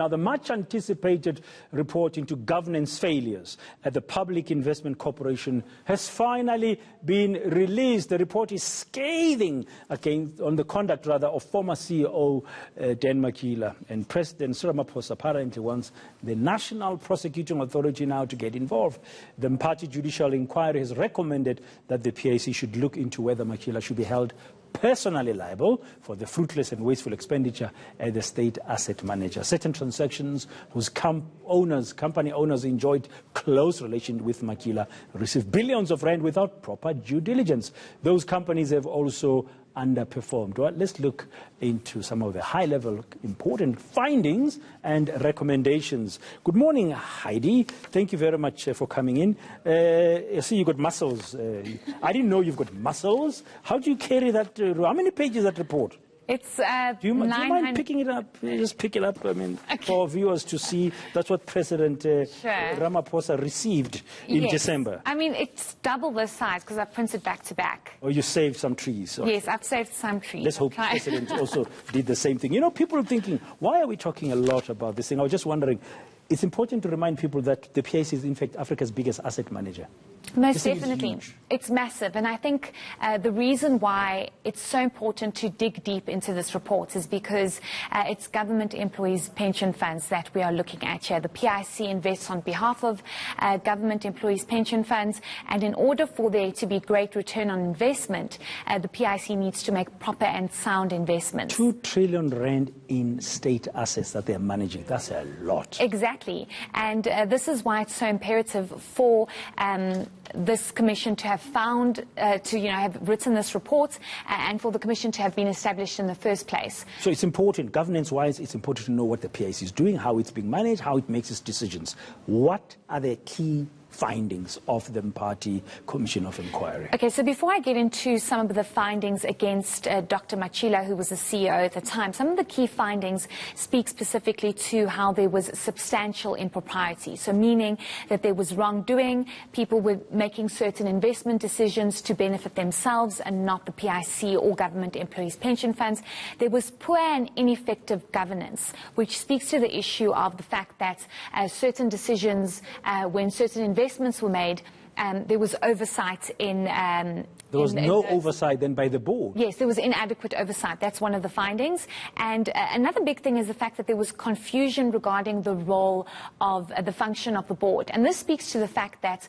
Now, the much-anticipated report into governance failures at the Public Investment Corporation has finally been released. The report is scathing on the conduct, of former CEO Dan Makila. And President Ramaphosa apparently wants the National Prosecuting Authority now to get involved. The party judicial inquiry has recommended that the PIC should look into whether Makila should be held personally liable for the fruitless and wasteful expenditure at the state asset manager. Certain transactions whose company owners enjoyed close relation with Makila received billions of rand without proper due diligence. Those companies have also underperformed. Well, let's look into some of the high-level important findings and recommendations. Good morning, Heidi. Thank you very much for coming in. I see you got muscles. I didn't know you've got muscles. How do you carry that? How many pages is that report? It's do you mind picking it up? Just pick it up. I mean, okay, for viewers to see. That's what President Ramaphosa received in December. I mean, it's double the size because I printed back to back. Oh, you saved some trees. Okay. Yes, I've saved some trees. Let's hope President also did the same thing. You know, people are thinking, why are we talking a lot about this thing? I was just wondering. It's important to remind people that the PIC is, in fact, Africa's biggest asset manager. Most definitely. It's massive. And I think the reason why it's so important to dig deep into this report is because it's government employees' pension funds that we are looking at here. The PIC invests on behalf of government employees' pension funds. And in order for there to be great return on investment, the PIC needs to make proper and sound investments. 2 trillion rand in state assets that they're managing. That's a lot. Exactly. And this is why it's so imperative for this commission to have found, have written this report and for the commission to have been established in the first place. So it's important, governance-wise, it's important to know what the PIC is doing, how it's being managed, how it makes its decisions. What are the key findings of the Party Commission of Inquiry? Okay, so before I get into some of the findings against Dr. Makila, who was the CEO at the time, some of the key findings speak specifically to how there was substantial impropriety. So meaning that there was wrongdoing, people were making certain investment decisions to benefit themselves and not the PIC or government employees' pension funds. There was poor and ineffective governance, which speaks to the issue of the fact that certain decisions, when certain investments were made, there was oversight in... There was no oversight then by the board. Yes, there was inadequate oversight. That's one of the findings. And another big thing is the fact that there was confusion regarding the role of the function of the board. And this speaks to the fact that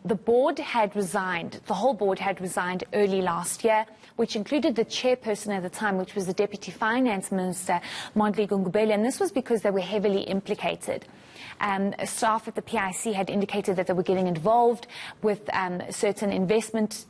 the board had resigned, the whole board had resigned early last year, which included the chairperson at the time, which was the Deputy Finance Minister, Mondli Gungubeli, and this was because they were heavily implicated. Staff at the PIC had indicated that they were getting involved with certain investment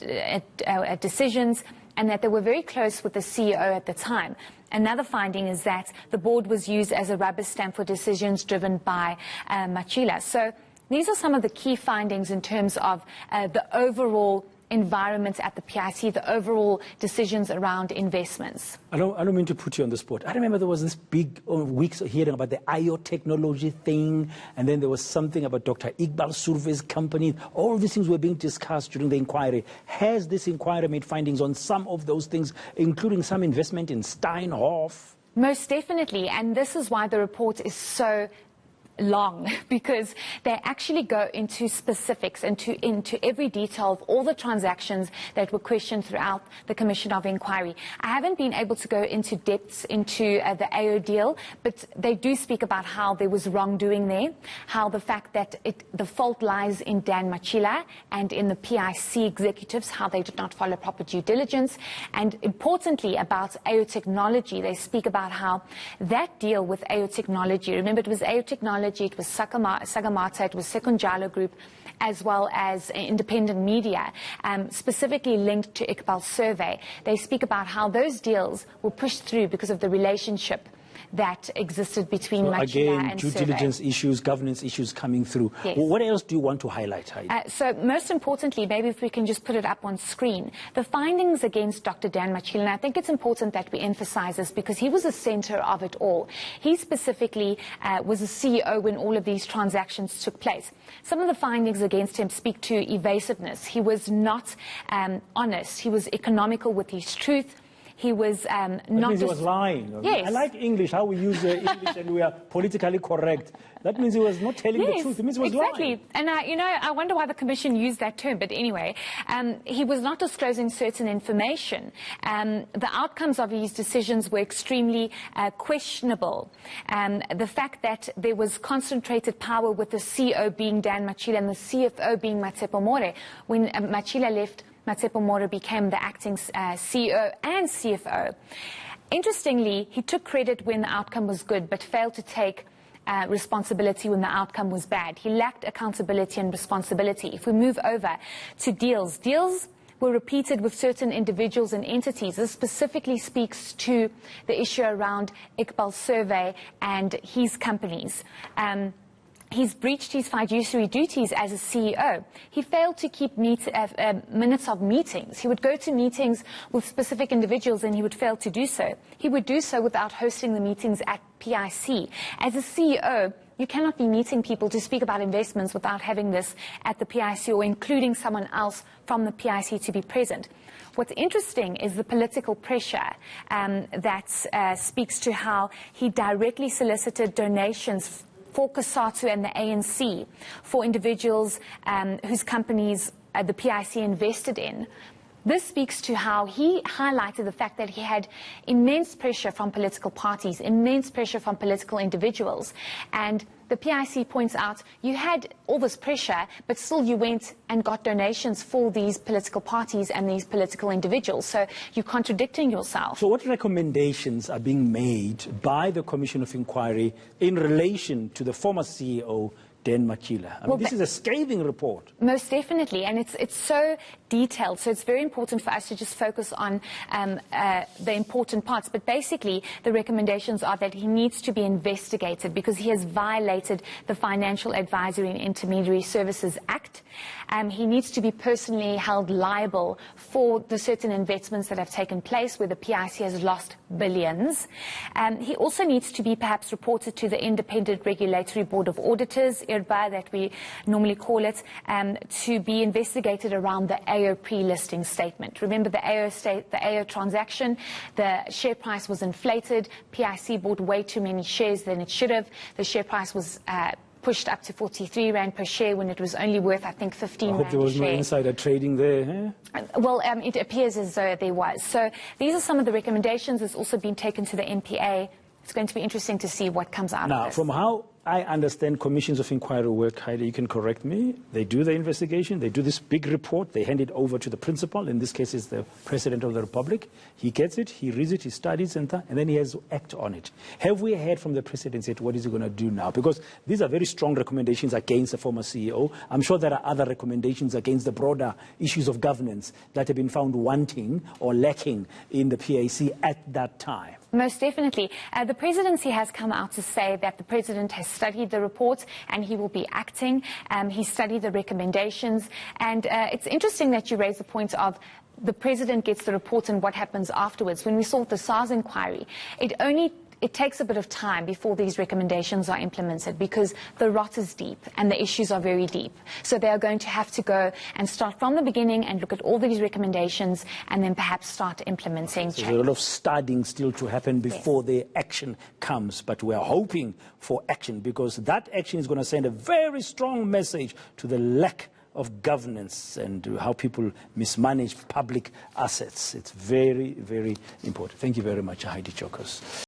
decisions and that they were very close with the CEO at the time. Another finding is that the board was used as a rubber stamp for decisions driven by Makila. So these are some of the key findings in terms of the overall environment at the PIC, the overall decisions around investments. I don't mean to put you on the spot. I remember there was this big weeks hearing about the IO technology thing, and then there was something about Dr. Iqbal Survey's company. All these things were being discussed during the inquiry. Has this inquiry made findings on some of those things, including some investment in Steinhoff? Most definitely, and this is why the report is so long, because they actually go into specifics, into every detail of all the transactions that were questioned throughout the Commission of Inquiry. I haven't been able to go into depths into the AO deal, but they do speak about how there was wrongdoing there, how the fact that the fault lies in Dan Makila and in the PIC executives, how they did not follow proper due diligence, and importantly about AO Technology, they speak about how that deal with AO Technology, remember it was AO Technology, it was Sagamata, it was Sekunjalo Group, as well as independent media, specifically linked to Iqbal Survey. They speak about how those deals were pushed through because of the relationship that existed between Makila and due diligence issues, governance issues coming through. Yes. Well, what else do you want to highlight, Heidi? So most importantly, maybe if we can just put it up on screen, the findings against Dr. Dan Makila, and I think it's important that we emphasize this because he was the center of it all. He specifically was the CEO when all of these transactions took place. Some of the findings against him speak to evasiveness. He was not honest. He was economical with his truth. He was That means he was lying. Yes. I like English, how we use English and we are politically correct. That means he was not telling the truth. It means he was lying. And I wonder why the Commission used that term. But anyway, he was not disclosing certain information. The outcomes of his decisions were extremely questionable. The fact that there was concentrated power with the CEO being Dan Machila and the CFO being Matsepo More. When Machila left, Matsepo More became the acting CEO and CFO. Interestingly, he took credit when the outcome was good, but failed to take responsibility when the outcome was bad. He lacked accountability and responsibility. If we move over to deals were repeated with certain individuals and entities. This specifically speaks to the issue around Iqbal's survey and his companies. He's breached his fiduciary duties as a CEO. He failed to keep minutes of meetings. He would go to meetings with specific individuals and he would fail to do so. He would do so without hosting the meetings at PIC. As a CEO, you cannot be meeting people to speak about investments without having this at the PIC or including someone else from the PIC to be present. What's interesting is the political pressure that speaks to how he directly solicited donations for COSATU and the ANC, for individuals whose companies the PIC invested in. This speaks to how he highlighted the fact that he had immense pressure from political parties, immense pressure from political individuals. And the PIC points out you had all this pressure, but still you went and got donations for these political parties and these political individuals. So you're contradicting yourself. So what recommendations are being made by the Commission of Inquiry in relation to the former CEO, Dan Machila? I mean, this is a scathing report. Most definitely, and it's so detailed, so it's very important for us to just focus on the important parts. But basically, the recommendations are that he needs to be investigated because he has violated the Financial Advisory and Intermediary Services Act. He needs to be personally held liable for the certain investments that have taken place where the PIC has lost billions. He also needs to be perhaps reported to the Independent Regulatory Board of Auditors, IRBA, that we normally call it, to be investigated around the AO pre-listing statement. Remember the AO transaction, the share price was inflated. PIC bought way too many shares than it should have. The share price was pushed up to 43 Rand per share when it was only worth, I think, 15 Rand I hope there was no insider trading there. Well, it appears as though there was. So these are some of the recommendations. It's also been taken to the NPA. It's going to be interesting to see what comes out of this. Now, from how I understand commissions of inquiry work, Heidi, you can correct me. They do the investigation, they do this big report, they hand it over to the principal. In this case, it's the President of the Republic. He gets it, he reads it, he studies and then he has to act on it. Have we heard from the President yet what is he going to do now? Because these are very strong recommendations against the former CEO. I'm sure there are other recommendations against the broader issues of governance that have been found wanting or lacking in the PIC at that time. Most definitely. The presidency has come out to say that the president has studied the report and he will be acting. He studied the recommendations. And it's interesting that you raise the point of the president gets the report and what happens afterwards. When we saw the SARS inquiry, it takes a bit of time before these recommendations are implemented because the rot is deep and the issues are very deep. So they are going to have to go and start from the beginning and look at all these recommendations and then perhaps start implementing change. There's a lot of studying still to happen before the action comes, but we're hoping for action because that action is going to send a very strong message to the lack of governance and how people mismanage public assets. It's very, very important. Thank you very much, Heidi Giokos.